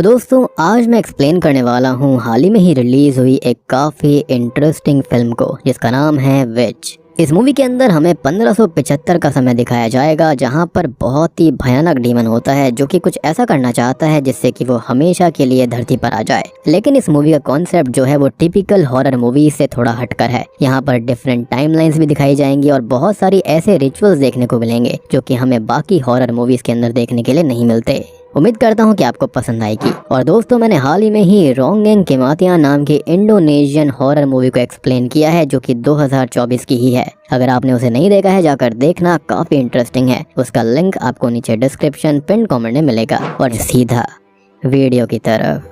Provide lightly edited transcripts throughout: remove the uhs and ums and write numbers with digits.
तो दोस्तों आज मैं एक्सप्लेन करने वाला हूँ हाल ही में ही रिलीज हुई एक काफ़ी इंटरेस्टिंग फिल्म को जिसका नाम है विच। इस मूवी के अंदर हमें 1575 का समय दिखाया जाएगा जहाँ पर बहुत ही भयानक डीमन होता है जो कि कुछ ऐसा करना चाहता है जिससे कि वो हमेशा के लिए धरती पर आ जाए। लेकिन इस मूवी का कॉन्सेप्ट जो है वो टिपिकल हॉरर मूवी से थोड़ा हटकर है। यहाँ पर डिफरेंट टाइमलाइंस भी दिखाई जाएंगी और बहुत सारी ऐसे रिचुअल्स देखने को मिलेंगे जो कि हमें बाकी हॉरर मूवीज के अंदर देखने के लिए नहीं मिलते। उम्मीद करता हूँ कि आपको पसंद आएगी। और दोस्तों मैंने हाल ही में ही रोंगेंग केमातिया नाम की इंडोनेशियन हॉरर मूवी को एक्सप्लेन किया है जो कि 2024 की ही है। अगर आपने उसे नहीं देखा है जाकर देखना, काफी इंटरेस्टिंग है। उसका लिंक आपको नीचे डिस्क्रिप्शन पिन कमेंट में मिलेगा। और सीधा वीडियो की तरफ।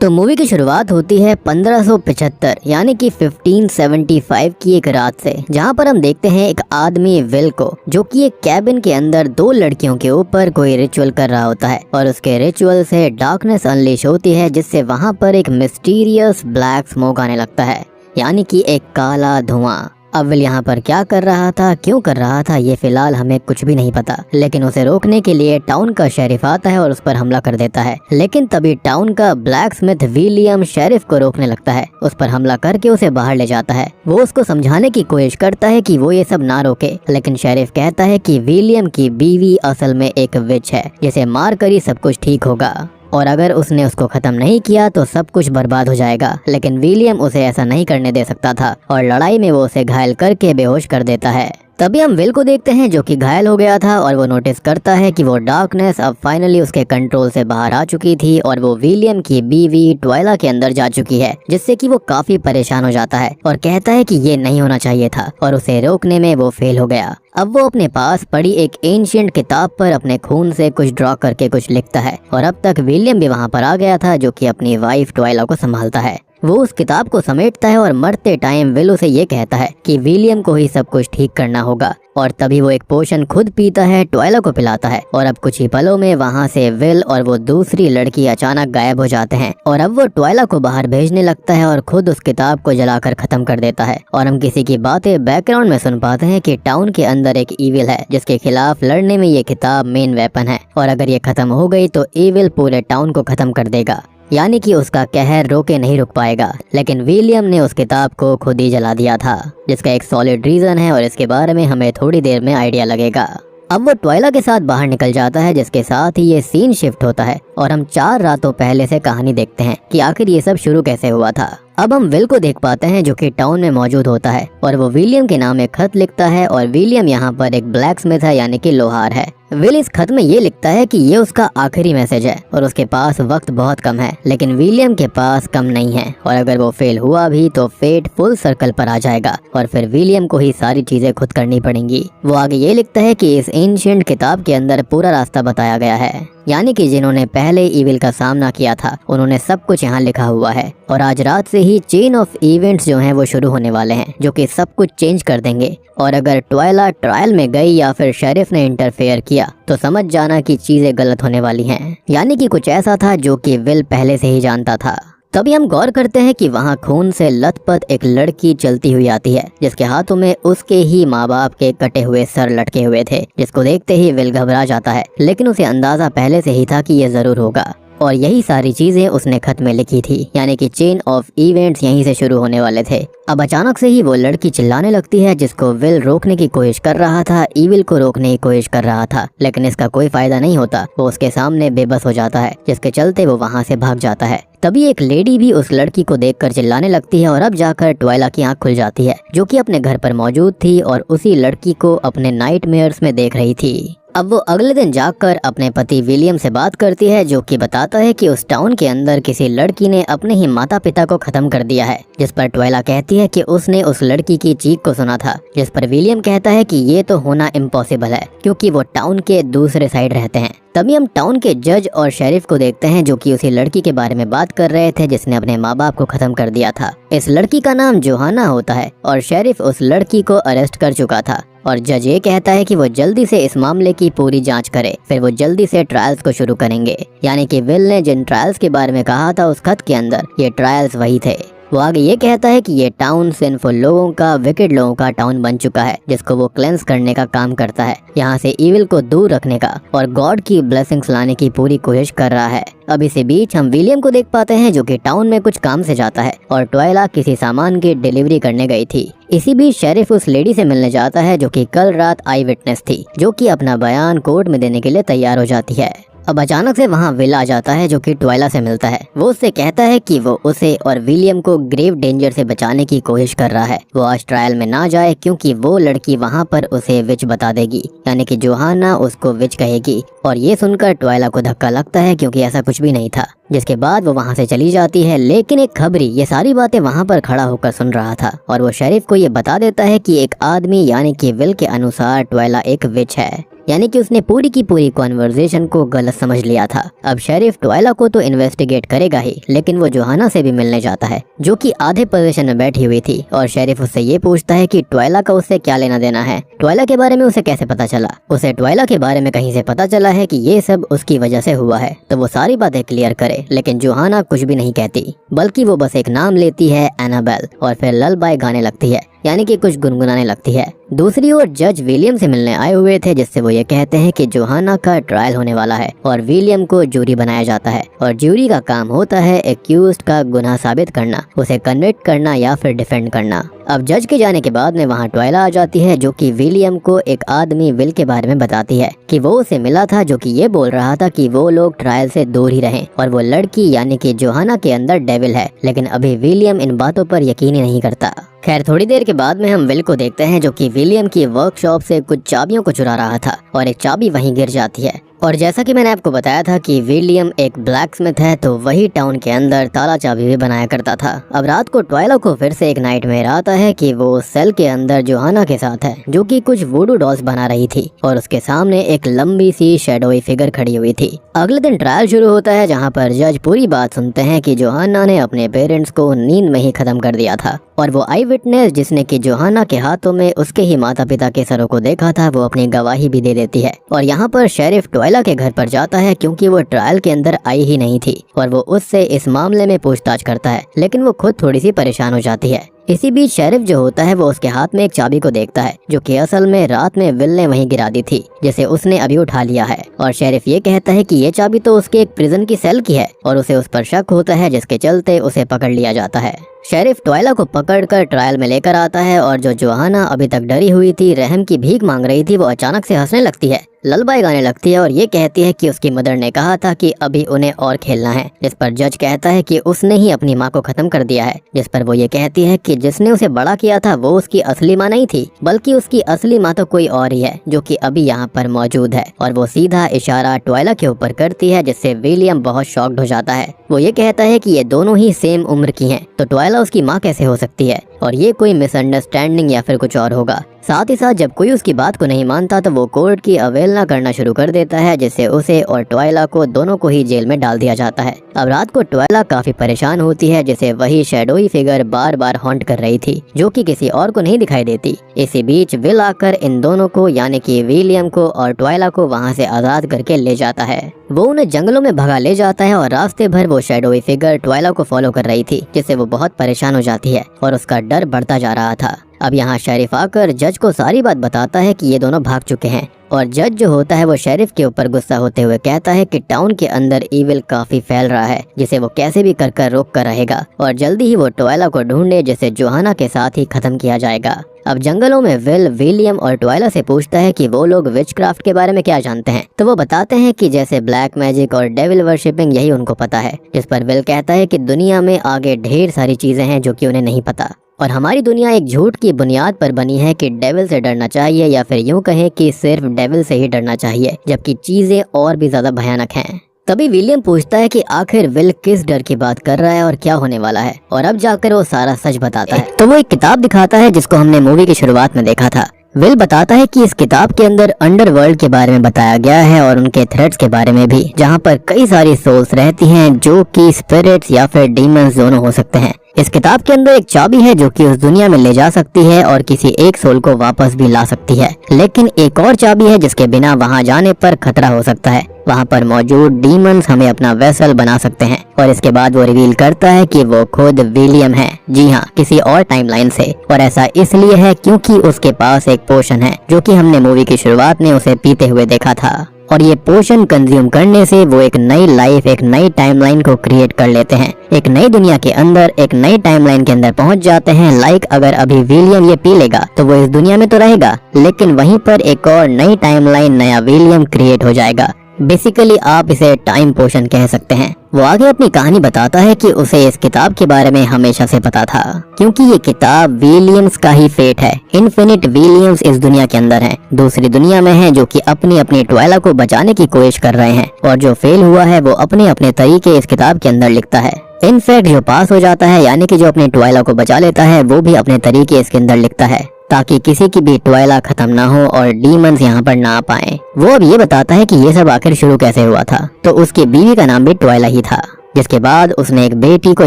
तो मूवी की शुरुआत होती है 1575 यानी कि 1575 की एक रात से, जहां पर हम देखते हैं एक आदमी विल को जो कि एक कैबिन के अंदर दो लड़कियों के ऊपर कोई रिचुअल कर रहा होता है और उसके रिचुअल से डार्कनेस अनलीश होती है जिससे वहां पर एक मिस्टीरियस ब्लैक स्मोक आने लगता है, यानी कि एक काला धुआं। अब विल यहाँ पर क्या कर रहा था, क्यों कर रहा था, ये फिलहाल हमें कुछ भी नहीं पता। लेकिन उसे रोकने के लिए टाउन का शेरिफ आता है और उस पर हमला कर देता है। लेकिन तभी टाउन का ब्लैक स्मिथ विलियम शेरिफ को रोकने लगता है, उस पर हमला करके उसे बाहर ले जाता है। वो उसको समझाने की कोशिश करता है कि वो ये सब ना रोके, लेकिन शेरिफ कहता है कि विलियम की बीवी असल में एक विच है जिसे मार कर ही सब कुछ ठीक होगा और अगर उसने उसको खत्म नहीं किया तो सब कुछ बर्बाद हो जाएगा। लेकिन विलियम उसे ऐसा नहीं करने दे सकता था और लड़ाई में वो उसे घायल करके बेहोश कर देता है। तभी हम विल को देखते हैं जो कि घायल हो गया था और वो नोटिस करता है कि वो डार्कनेस अब फाइनली उसके कंट्रोल से बाहर आ चुकी थी और वो विलियम की बीवी ट्वाइला के अंदर जा चुकी है, जिससे कि वो काफी परेशान हो जाता है और कहता है कि ये नहीं होना चाहिए था और उसे रोकने में वो फेल हो गया। अब वो अपने पास पड़ी एक एंशिएंट किताब पर अपने खून से कुछ ड्रॉ करके कुछ लिखता है और अब तक विलियम भी वहाँ पर आ गया था जो कि अपनी वाइफ ट्वाइला को संभालता है। वो उस किताब को समेटता है और मरते टाइम विल उसे ये कहता है कि विलियम को ही सब कुछ ठीक करना होगा और तभी वो एक पोशन खुद पीता है, ट्वाइला को पिलाता है और अब कुछ ही पलों में वहाँ से विल और वो दूसरी लड़की अचानक गायब हो जाते हैं और अब वो ट्वाइला को बाहर भेजने लगता है और खुद उस किताब को जलाकर खत्म कर देता है। और हम किसी की बातें बैकग्राउंड में सुन पाते हैं कि टाउन के अंदर एक ईविल है जिसके खिलाफ लड़ने में ये किताब मेन वेपन है और अगर ये खत्म हो गई तो ईविल पूरे टाउन को खत्म कर देगा, यानी कि उसका कहर रोके नहीं रुक पाएगा। लेकिन विलियम ने उस किताब को खुद ही जला दिया था, जिसका एक सॉलिड रीजन है और इसके बारे में हमें थोड़ी देर में आइडिया लगेगा। अब वो ट्वाइला के साथ बाहर निकल जाता है जिसके साथ ही ये सीन शिफ्ट होता है और हम 4 रातों पहले से कहानी देखते हैं कि आखिर ये सब शुरू कैसे हुआ था। अब हम विल को देख पाते हैं जो कि टाउन में मौजूद होता है और वो विलियम के नाम एक खत लिखता है और विलियम यहाँ पर एक ब्लैक स्मिथ है, यानी कि लोहार है। विल इस खत में ये लिखता है कि ये उसका आखिरी मैसेज है और उसके पास वक्त बहुत कम है, लेकिन विलियम के पास कम नहीं है और अगर वो फेल हुआ भी तो फेट फुल सर्कल पर आ जाएगा और फिर विलियम को ही सारी चीजें खुद करनी पड़ेंगी। वो आगे ये लिखता है कि इस एंशिएंट किताब के अंदर पूरा रास्ता बताया गया है, यानी कि जिन्होंने पहले ईविल का सामना किया था उन्होंने सब कुछ यहाँ लिखा हुआ है और आज रात से ही चेन ऑफ इवेंट्स जो हैं वो शुरू होने वाले हैं जो कि सब कुछ चेंज कर देंगे। और अगर ट्वाइला ट्रायल में गई या फिर शेरिफ ने इंटरफेयर किया तो समझ जाना कि चीजें गलत होने वाली हैं, यानी कि कुछ ऐसा था जो कि विल पहले से ही जानता था। तभी हम गौर करते हैं कि वहाँ खून से लथपथ एक लड़की चलती हुई आती है जिसके हाथों में उसके ही माँ बाप के कटे हुए सर लटके हुए थे, जिसको देखते ही विल घबरा जाता है। लेकिन उसे अंदाजा पहले से ही था कि ये जरूर होगा और यही सारी चीजें उसने खत में लिखी थी, यानी कि चेन ऑफ इवेंट्स यहीं से शुरू होने वाले थे। अब अचानक से ही वो लड़की चिल्लाने लगती है जिसको विल रोकने की कोशिश कर रहा था, ईविल को रोकने की कोशिश कर रहा था, लेकिन इसका कोई फायदा नहीं होता। वो उसके सामने बेबस हो जाता है जिसके चलते वो वहाँ से भाग जाता है। तभी एक लेडी भी उस लड़की को देखकर चिल्लाने लगती है और अब जाकर ट्वाइला की आंख खुल जाती है जो कि अपने घर पर मौजूद थी और उसी लड़की को अपने नाइटमेयर्स में देख रही थी। अब वो अगले दिन जाकर अपने पति विलियम से बात करती है जो कि बताता है कि उस टाउन के अंदर किसी लड़की ने अपने ही माता पिता को खत्म कर दिया है, जिस पर ट्वाइला कहती है कि उसने उस लड़की की चीख को सुना था, जिस पर विलियम कहता है कि ये तो होना इम्पॉसिबल है क्योंकि वो टाउन के दूसरे साइड रहते हैं। तभी हम टाउन के जज और शेरिफ को देखते हैं जो कि उसी लड़की के बारे में बात कर रहे थे जिसने अपने माँ बाप को खत्म कर दिया था। इस लड़की का नाम जोहाना होता है और शेरिफ उस लड़की को अरेस्ट कर चुका था और जज ये कहता है कि वो जल्दी से इस मामले की पूरी जांच करे, फिर वो जल्दी से ट्रायल्स को शुरू करेंगे, यानी कि विल ने जिन ट्रायल्स के बारे में कहा था उस खत के अंदर ये ट्रायल्स वही थे। वो आगे ये कहता है कि ये टाउन सिनफुल लोगों का, विकेड लोगों का टाउन बन चुका है जिसको वो क्लेंस करने का काम करता है, यहाँ से इविल को दूर रखने का और गॉड की ब्लेसिंग्स लाने की पूरी कोशिश कर रहा है। अब इसी बीच हम विलियम को देख पाते हैं जो कि टाउन में कुछ काम से जाता है और ट्वाइला किसी सामान की डिलीवरी करने गई थी। इसी बीच शेरिफ उस लेडी से मिलने जाता है जो कि कल रात आई विटनेस थी, जो कि अपना बयान कोर्ट में देने के लिए तैयार हो जाती है। अब अचानक से वहाँ विल आ जाता है जो कि ट्वाइला से मिलता है। वो उससे कहता है कि वो उसे और विलियम को ग्रेव डेंजर से बचाने की कोशिश कर रहा है। वो आज ट्रायल में ना जाए क्योंकि वो लड़की वहाँ पर उसे विच बता देगी, यानी कि जोहाना उसको विच कहेगी। और ये सुनकर ट्वाइला को धक्का लगता है क्योंकि ऐसा कुछ भी नहीं था, जिसके बाद वो वहाँ से चली जाती है। लेकिन एक खबरी ये सारी बातें वहाँ पर खड़ा होकर सुन रहा था और वो शेरिफ को ये बता देता है कि एक आदमी यानी कि विल के अनुसार ट्वाइला एक विच है, यानी कि उसने पूरी की पूरी कॉन्वर्सेशन को गलत समझ लिया था। अब शेरिफ ट्वाइला को तो इन्वेस्टिगेट करेगा ही, लेकिन वो जोहाना से भी मिलने जाता है जो कि आधे पोजीशन में बैठी हुई थी और शेरिफ उससे ये पूछता है कि ट्वाइला का उससे क्या लेना देना है, ट्वाइला के बारे में उसे कैसे पता चला। उसे ट्वाइला के बारे में कहीं से पता चला है कि ये सब उसकी वजह से हुआ है, तो वो सारी बातें क्लियर करे। लेकिन जोहाना कुछ भी नहीं कहती, बल्कि वो बस एक नाम लेती है एनाबेल और फिर ललबाई गाने लगती है, यानी कि कुछ गुनगुनाने लगती है। दूसरी ओर जज विलियम से मिलने आए हुए थे, जिससे वो ये कहते हैं कि जोहाना का ट्रायल होने वाला है और विलियम को जूरी बनाया जाता है और जूरी का काम होता है एक्यूज्ड का गुनाह साबित करना, उसे कन्विक्ट करना या फिर डिफेंड करना। अब जज के जाने के बाद में वहाँ ट्वाइला आ जाती है जो कि विलियम को एक आदमी विल के बारे में बताती है कि वो उसे मिला था, जो कि ये बोल रहा था कि वो लोग ट्रायल से दूर ही रहें और वो लड़की यानी कि जोहाना के अंदर डेविल है। लेकिन अभी विलियम इन बातों पर यकीन ही नहीं करता। खैर थोड़ी देर के बाद में हम विल को देखते हैं जो कि विलियम की वर्कशॉप से कुछ चाबियों को चुरा रहा था और एक चाबी वहीं गिर जाती है। और जैसा कि मैंने आपको बताया था कि विलियम एक ब्लैक स्मिथ है, तो वही टाउन के अंदर ताला चाबी भी बनाया करता था। अब रात को ट्वाइला को फिर से एक नाइटमेयर आता है कि वो सेल के अंदर जोहाना के साथ है, जो कि कुछ वुडू डॉल्स बना रही थी और उसके सामने एक लंबी सी शैडोई फिगर खड़ी हुई थी। अगले दिन ट्रायल शुरू होता है, जहाँ पर जज पूरी बात सुनते हैं कि जोहाना ने अपने पेरेंट्स को नींद में ही खत्म कर दिया था और वो आई विटनेस जिसने कि जोहाना के हाथों में उसके ही माता पिता के सरों को देखा था, वो अपनी गवाही भी दे देती है। और यहाँ पर शेरिफ ट्वाइला के घर पर जाता है क्योंकि वो ट्रायल के अंदर आई ही नहीं थी और वो उससे इस मामले में पूछताछ करता है, लेकिन वो खुद थोड़ी सी परेशान हो जाती है। इसी बीच शेरिफ जो होता है वो उसके हाथ में एक चाबी को देखता है, जो कि असल में रात में विल ने वहीं गिरा दी थी, जिसे उसने अभी उठा लिया है। और शेरिफ ये कहता है कि ये चाबी तो उसके एक प्रिजन की सेल की है और उसे उस पर शक होता है, जिसके चलते उसे पकड़ लिया जाता है। शेरिफ ट्वाइला को पकड़कर ट्रायल में लेकर आता है और जो जोहाना अभी तक डरी हुई थी, रहम की भीख मांग रही थी, वो अचानक से हंसने लगती है, ललबाई गाने लगती है और ये कहती है कि उसकी मदर ने कहा था कि अभी उन्हें और खेलना है। जिस पर जज कहता है कि उसने ही अपनी माँ को खत्म कर दिया है, जिस पर वो ये कहती है कि जिसने उसे बड़ा किया था वो उसकी असली माँ नहीं थी, बल्कि उसकी असली माँ तो कोई और ही है, जो कि अभी यहाँ पर मौजूद है। और वो सीधा इशारा ट्वाइला के ऊपर करती है, जिससे विलियम बहुत शॉक्ड हो जाता है। वो ये कहता है कि ये दोनों ही सेम उम्र की हैं, तो ट्वाइला उसकी माँ कैसे हो सकती है और ये कोई मिसअंडरस्टैंडिंग या फिर कुछ और होगा। साथ ही साथ जब कोई उसकी बात को नहीं मानता तो वो कोर्ट की अवहेलना करना शुरू कर देता है, जिससे उसे और ट्वाइला को दोनों को ही जेल में डाल दिया जाता है। अब रात को ट्वाइला काफी परेशान होती है, जिसे वही शैडोई फिगर बार बार हॉन्ट कर रही थी, जो कि किसी और को नहीं दिखाई देती। इसी बीच विल आकर इन दोनों को यानी कि विलियम को और ट्वाइला को वहाँ से आजाद करके ले जाता है। वो उन्हें जंगलों में भगा ले जाता है और रास्ते भर वो शैडोई फिगर ट्वाइला को फॉलो कर रही थी, जिससे वो बहुत परेशान हो जाती है और उसका डर बढ़ता जा रहा था। अब यहाँ शेरिफ आकर जज को सारी बात बताता है कि ये दोनों भाग चुके हैं और जज जो होता है वो शेरिफ के ऊपर गुस्सा होते हुए कहता है कि टाउन के अंदर ईविल काफी फैल रहा है, जिसे वो कैसे भी कर रोक कर रहेगा और जल्दी ही वो ट्वाइला को ढूंढे, जिसे जोहाना के साथ ही खत्म किया जाएगा। अब जंगलों में विलियम और ट्वाइला से पूछता है कि वो लोग विचक्राफ्ट के बारे में क्या जानते हैं, तो वो बताते हैं कि जैसे ब्लैक मैजिक और डेविल वर्शिपिंग यही उनको पता है। जिस पर विल कहता है कि दुनिया में आगे ढेर सारी चीजें हैं जो कि उन्हें नहीं पता और हमारी दुनिया एक झूठ की बुनियाद पर बनी है कि डेविल से डरना चाहिए, या फिर यूं कहें कि सिर्फ डेविल से ही डरना चाहिए, जबकि चीजें और भी ज्यादा भयानक हैं। तभी विलियम पूछता है कि आखिर विल किस डर की बात कर रहा है और क्या होने वाला है, और अब जाकर वो सारा सच बताता है। तो वो एक किताब दिखाता है जिसको हमने मूवी की शुरुआत में देखा था। विल बताता है कि इस किताब के अंदर अंडरवर्ल्ड के बारे में बताया गया है और उनके थ्रेड्स के बारे में भी, जहाँ पर कई सारी सोल्स रहती हैं जो कि स्पिरिट्स या फिर डीमंस दोनों हो सकते हैं। इस किताब के अंदर एक चाबी है जो कि उस दुनिया में ले जा सकती है और किसी एक सोल को वापस भी ला सकती है, लेकिन एक और चाबी है जिसके बिना वहाँ जाने पर खतरा हो सकता है। वहाँ पर मौजूद डीमंस हमें अपना वेसल बना सकते हैं। और इसके बाद वो रिवील करता है कि वो खुद विलियम है, जी हाँ, किसी और टाइमलाइन से। और ऐसा इसलिए है क्योंकि उसके पास एक पोशन है जो कि हमने मूवी की शुरुआत में उसे पीते हुए देखा था। और ये पोशन कंज्यूम करने से वो एक नई लाइफ, एक नई टाइमलाइन को क्रिएट कर लेते हैं, एक नई दुनिया के अंदर, एक नई टाइमलाइन के अंदर पहुंच जाते हैं। लाइक अगर अभी विलियम ये पी लेगा तो वो इस दुनिया में तो रहेगा, लेकिन वहीं पर एक और नई टाइमलाइन, नया विलियम क्रिएट हो जाएगा। बेसिकली आप इसे टाइम पोशन कह सकते हैं। वो आगे अपनी कहानी बताता है कि उसे इस किताब के बारे में हमेशा से पता था, क्योंकि ये किताब विलियम्स का ही फेट है। इन्फिनिट विलियम्स इस दुनिया के अंदर हैं, दूसरी दुनिया में हैं, जो कि अपनी अपनी ट्वाइला को बचाने की कोशिश कर रहे हैं। और जो फेल हुआ है वो अपने अपने तरीके इस किताब के अंदर लिखता है। इनफैक्ट जो पास हो जाता है, यानी कि जो अपनी ट्वाइला को बचा लेता है, वो भी अपने तरीके इसके अंदर लिखता है, ताकि किसी की भी ट्वाइला खत्म ना हो और डीमंस यहाँ पर ना आ पाए। वो अब ये बताता है कि ये सब आखिर शुरू कैसे हुआ था। तो उसकी बीवी का नाम भी ट्वाइला ही था, जिसके बाद उसने एक बेटी को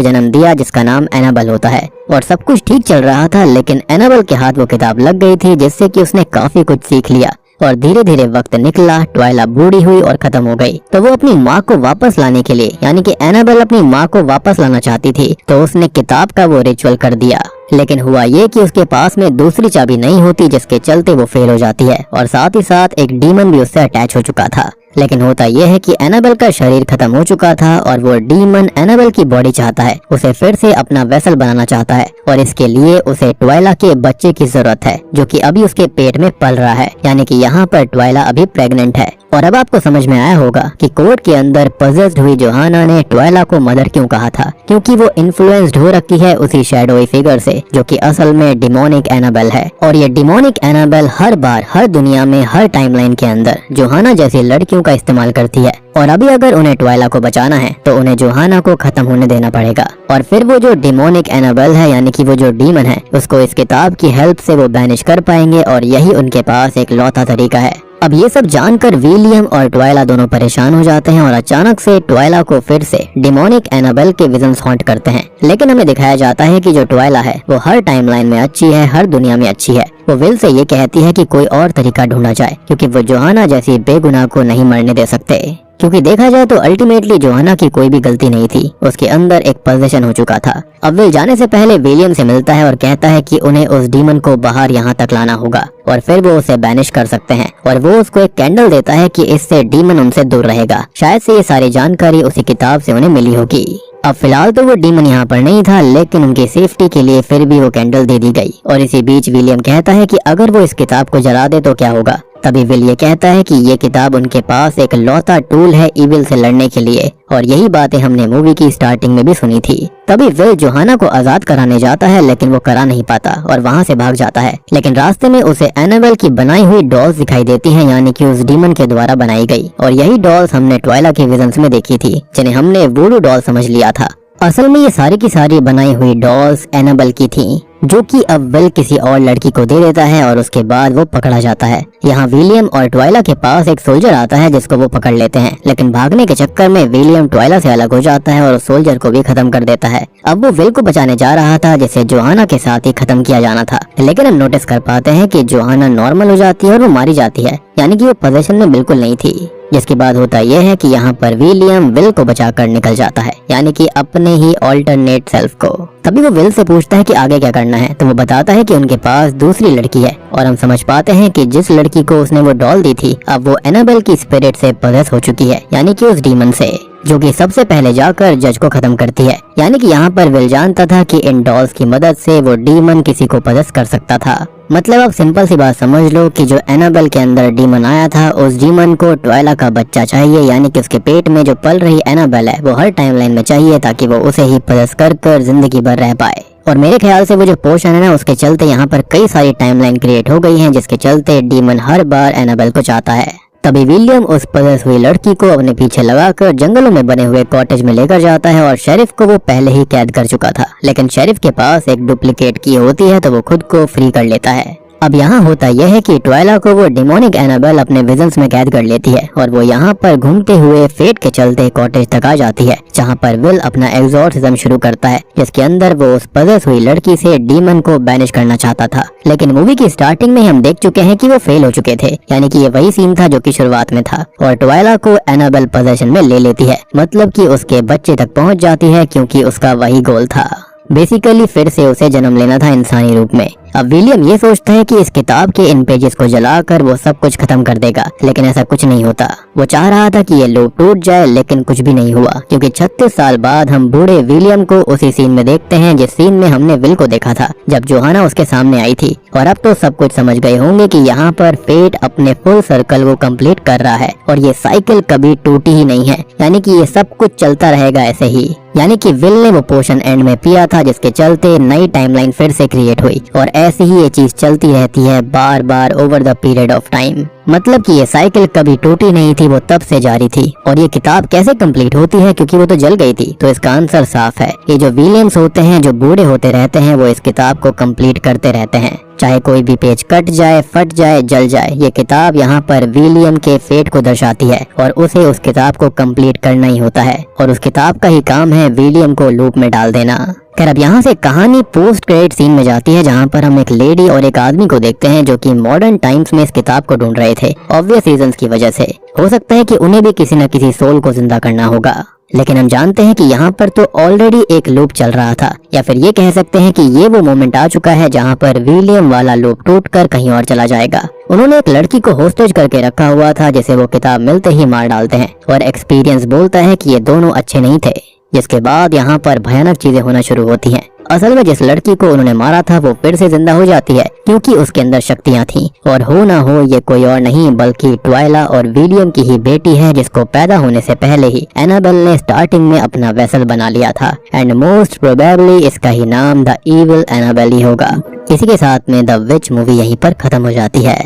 जन्म दिया जिसका नाम एनाबेल होता है। और सब कुछ ठीक चल रहा था, लेकिन एनाबेल के हाथ वो किताब लग गई थी, जिससे कि उसने काफी कुछ सीख लिया। और धीरे धीरे वक्त निकला, ट्वाइला बूढ़ी हुई और खत्म हो गई। तो वो अपनी माँ को वापस लाने के लिए, यानी कि एनाबेल अपनी माँ को वापस लाना चाहती थी, तो उसने किताब का वो रिचुअल कर दिया। लेकिन हुआ ये कि उसके पास में दूसरी चाबी नहीं होती, जिसके चलते वो फेल हो जाती है। और साथ ही साथ एक डीमन भी उससे अटैच हो चुका था। लेकिन होता यह है कि एनाबेल का शरीर खत्म हो चुका था और वो डीमन एनाबेल की बॉडी चाहता है, उसे फिर से अपना वेसल बनाना चाहता है। और इसके लिए उसे ट्वाइला के बच्चे की जरूरत है, जो कि अभी उसके पेट में पल रहा है, यानी कि यहाँ पर ट्वाइला अभी प्रेग्नेंट है। और अब आपको समझ में आया होगा कि कोर्ट के अंदर पजेस्ड हुई जोहाना ने ट्वाइला को मदर क्यों कहा था, क्योंकि वो इन्फ्लुएंस्ड हो रखी है उसी शैडोई फिगर से, जो कि असल में डिमोनिक एनाबेल है। और ये डिमोनिक एनाबेल हर बार, हर दुनिया में, हर टाइमलाइन के अंदर जोहाना जैसी लड़कियों का इस्तेमाल करती है। और अभी अगर उन्हें ट्वाइला को बचाना है तो उन्हें जोहाना को खत्म होने देना पड़ेगा। और फिर वो जो डिमोनिक एनाबेल है, यानी कि वो जो डीमन है, उसको इस किताब की हेल्प से वो बैनिश कर पाएंगे। और यही उनके पास एक लौता तरीका है। अब ये सब जानकर विलियम और ट्वाइला दोनों परेशान हो जाते हैं और अचानक से ट्वाइला को फिर से डिमोनिक एनाबेल के विजन्स हॉन्ट करते हैं। लेकिन हमें दिखाया जाता है कि जो ट्वाइला है वो हर टाइमलाइन में अच्छी है, हर दुनिया में अच्छी है। वो विल से ये कहती है कि कोई और तरीका ढूंढा जाए, क्योंकि वो जोहाना जैसी बेगुनाह को नहीं मरने दे सकते। क्योंकि देखा जाए तो अल्टीमेटली जोहाना की कोई भी गलती नहीं थी, उसके अंदर एक पोजीशन हो चुका था। अब विल जाने से पहले विलियम से मिलता है और कहता है कि उन्हें उस डीमन को बाहर यहाँ तक लाना होगा और फिर वो उसे बैनिश कर सकते हैं। और वो उसको एक कैंडल देता है कि इससे डीमन उनसे दूर रहेगा। शायद से ये सारी जानकारी उसी किताब से उन्हें मिली होगी। अब फिलहाल तो वो डीमन यहाँ पर नहीं था, लेकिन उनकी सेफ्टी के लिए फिर भी वो कैंडल दे दी गई। और इसी बीच विलियम कहता है कि अगर वो इस किताब को जला दे तो क्या होगा। तभी विल ये कहता है कि ये किताब उनके पास एक लौता टूल है इविल से लड़ने के लिए। और यही बातें हमने मूवी की स्टार्टिंग में भी सुनी थी। तभी विल जोहाना को आजाद कराने जाता है, लेकिन वो करा नहीं पाता और वहाँ से भाग जाता है। लेकिन रास्ते में उसे एनाबेल की बनाई हुई डॉल्स दिखाई देती हैं, यानी कि उस डीमन के द्वारा बनाई गई। और यही डॉल्स हमने ट्वाइला के विजन्स में देखी थी, जिन्हें हमने वूडू डॉल समझ लिया था। असल में ये सारी की सारी बनाई हुई डॉल्स एनाबेल की थी, जो कि अब विल किसी और लड़की को दे देता है और उसके बाद वो पकड़ा जाता है। यहाँ विलियम और ट्वाइला के पास एक सोल्जर आता है जिसको वो पकड़ लेते हैं, लेकिन भागने के चक्कर में विलियम ट्वाइला से अलग हो जाता है और उस सोल्जर को भी खत्म कर देता है। अब वो विल को बचाने जा रहा था, जिसे जोहाना के साथ ही खत्म किया जाना था। लेकिन हम नोटिस कर पाते हैं कि जोहाना नॉर्मल हो जाती है और वो मारी जाती है, यानी कि वो पोजीशन में बिल्कुल नहीं थी। जिसके बाद होता यह है कि यहाँ पर विलियम विल को बचाकर निकल जाता है, यानी कि अपने ही ऑल्टरनेट सेल्फ को। तभी वो विल से पूछता है कि आगे क्या करना है, तो वो बताता है कि उनके पास दूसरी लड़की है। और हम समझ पाते हैं कि जिस लड़की को उसने वो डॉल दी थी, अब वो एनाबेल की स्पिरिट से पजेस हो चुकी है, यानी कि उस डीमन से, जो कि सबसे पहले जाकर जज को खत्म करती है। यानी कि यहाँ पर विल जानता था कि इन डॉल्स की मदद से वो डीमन किसी को पजेस कर सकता था। मतलब आप सिंपल सी बात समझ लो कि जो एनाबेल के अंदर डीमन आया था, उस डीमन को ट्वाइला का बच्चा चाहिए, यानी कि उसके पेट में जो पल रही एनाबेल है वो हर टाइमलाइन में चाहिए, ताकि वो उसे ही पजेस कर जिंदगी भर रह पाए। और मेरे ख्याल से वो जो पोर्शन है ना, उसके चलते यहाँ पर कई सारी टाइमलाइन क्रिएट हो गई हैं, जिसके चलते डीमन हर बार एनाबेल को चाहता है। तभी विलियम उस पजेस हुई लड़की को अपने पीछे लगाकर जंगलों में बने हुए कॉटेज में लेकर जाता है और शेरिफ को वो पहले ही कैद कर चुका था। लेकिन शेरिफ के पास एक डुप्लीकेट की होती है, तो वो खुद को फ्री कर लेता है। अब यहाँ होता यह है कि ट्वाइला को वो डिमोनिक एनाबेल अपने विजन्स में कैद कर लेती है और वो यहाँ पर घूमते हुए फेट के चलते कॉटेज तक आ जाती है, जहाँ पर विल अपना एग्जॉर्सिज्म शुरू करता है, जिसके अंदर वो उस पजेस हुई लड़की से डीमन को बैनिश करना चाहता था। लेकिन मूवी की स्टार्टिंग में हम देख चुके हैं कि वो फेल हो चुके थे, यानी कि ये वही सीन था जो कि शुरुआत में था, और ट्वाइला को एनाबेल पोजेशन में ले लेती है, मतलब कि उसके बच्चे तक पहुँच जाती है, क्योंकि उसका वही गोल था, बेसिकली फिर से उसे जन्म लेना था इंसानी रूप में। अब विलियम ये सोचता है कि इस किताब के इन पेजेस को जलाकर वो सब कुछ खत्म कर देगा, लेकिन ऐसा कुछ नहीं होता। वो चाह रहा था कि ये लूप टूट जाए, लेकिन कुछ भी नहीं हुआ, क्योंकि 36 साल बाद हम बूढ़े विलियम को उसी सीन में देखते हैं जिस सीन में हमने विल को देखा था जब जोहाना उसके सामने आई थी। और अब तो सब कुछ समझ गए होंगे कि यहाँ पर फेट अपने फुल सर्कल को कंप्लीट कर रहा है और ये साइकिल कभी टूटी ही नहीं है, यानी कि ये सब कुछ चलता रहेगा ऐसे ही। यानी कि विल ने वो पोशन एंड में पिया था, जिसके चलते नई टाइमलाइन फिर से क्रिएट हुई, और ऐसे ही ये चीज चलती रहती है बार बार over the period of time. मतलब कि ये साइकिल कभी टूटी नहीं थी, वो तब से जारी थी। और ये किताब कैसे कंप्लीट होती है, क्योंकि वो तो जल गई थी, तो इसका आंसर साफ है। ये जो विलियम्स होते हैं, जो बूढ़े होते रहते हैं, वो इस किताब को कंप्लीट करते रहते हैं, चाहे कोई भी पेज कट जाए, फट जाए, जल जाए। ये किताब यहाँ पर विलियम के फेट को दर्शाती है और उसे उस किताब को कंप्लीट करना ही होता है, और उस किताब का ही काम है विलियम को लूप में डाल देना। खैर अब यहाँ से कहानी पोस्ट क्रेडिट सीन में जाती है, जहाँ पर हम एक लेडी और एक आदमी को देखते हैं जो कि मॉडर्न टाइम्स में इस किताब को ढूंढ रहे थे, ऑब्वियस रीजंस की वजह से। हो सकता है कि उन्हें भी किसी न किसी सोल को जिंदा करना होगा, लेकिन हम जानते हैं कि यहाँ पर तो ऑलरेडी एक लूप चल रहा था, या फिर ये कह सकते हैं कि ये वो मोमेंट आ चुका है जहाँ पर विलियम वाला लूप टूटकर कहीं और चला जाएगा। उन्होंने एक लड़की को होस्टेज करके रखा हुआ था, जिसे वो किताब मिलते ही मार डालते हैं, और एक्सपीरियंस बोलता है कि ये दोनों अच्छे नहीं थे, जिसके बाद यहाँ पर भयानक चीजें होना शुरू होती हैं। असल में जिस लड़की को उन्होंने मारा था वो फिर से जिंदा हो जाती है, क्योंकि उसके अंदर शक्तियाँ थीं, और हो ना हो ये कोई और नहीं बल्कि ट्वाइला और विलियम की ही बेटी है, जिसको पैदा होने से पहले ही एनाबेल ने स्टार्टिंग में अपना वेसल बना लिया था, एंड मोस्ट प्रोबेबली इसका ही नाम द इविल एनाबेल ही होगा। इसी के साथ में द विच मूवी यहीं पर खत्म हो जाती है।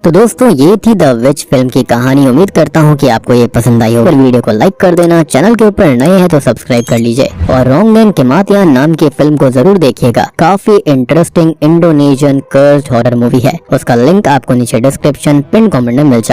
तो दोस्तों ये थी द विच फिल्म की कहानी। उम्मीद करता हूँ कि आपको ये पसंद आई होगी। वीडियो को लाइक कर देना, चैनल के ऊपर नए हैं तो सब्सक्राइब कर लीजिए, और रोंगनेन केमातियान नाम की फिल्म को जरूर देखिएगा। काफी interesting Indonesian cursed horror movie है, उसका लिंक आपको नीचे डिस्क्रिप्शन पिन कमेंट में मिल जाए।